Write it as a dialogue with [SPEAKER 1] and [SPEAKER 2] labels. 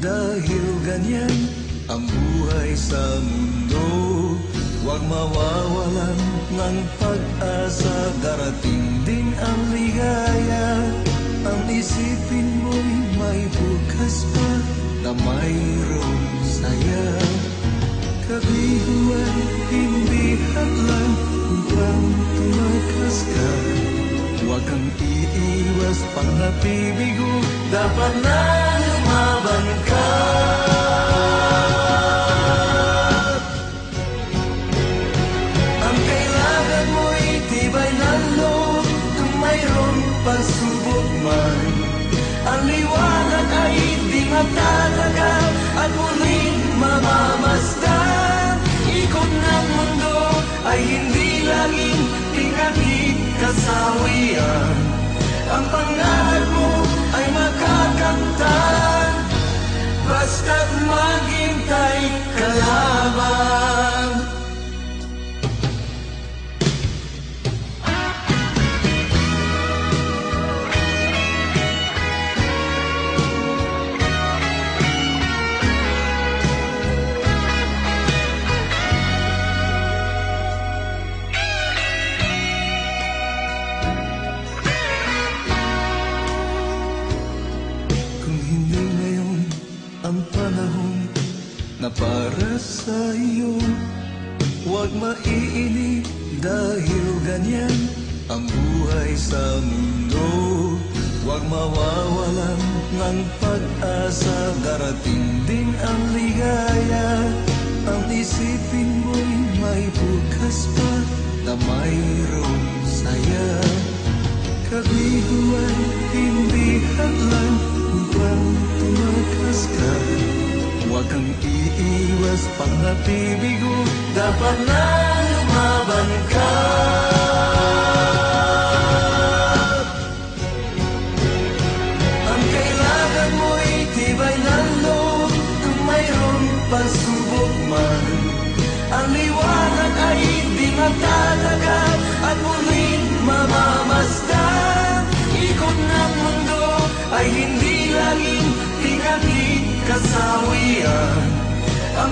[SPEAKER 1] dahil ganyan ang buhay sa mundo. Huwag mawawalan ng pag-asa, darating din ang ligaya. Ang isipin mo'y may bukas pa na mayroong saya. Kabiguan, hindi hadlang upang tumakas ka. Huwag kang iiwas pang nabibigo, dapat na lumaban ka. Ang kailangan mo'y tibay ng loob kung mayroong pagsubok man. Ang liwanag ay di matatagal at muling mamamasdan. Ikot ng mundo ay hindi laging pinagkikasawian. Ang pangarap mo ay makakamtan, basta't maghintay ka lamang. Ang panahon na para sa iyo, huwag maiinip dahil ganyan ang buhay sa mundo. Huwag mawawalan ng pag-asa, darating din ang ligaya. Ang isipin mo'y may bukas pa na mayroong saya. Kabiguan, hindi hadlang upang tumakas ka. Huwag kang iiwas pang nabibigo, dapat na lumaban ka. Ang kailangan mo'y tibay ng loob kung mayroong pagsubok man. Ang liwanag ay di matatagal at muling mamamasdan. Ikot ng mundo ay hindi laging pinagkikasawian. Ang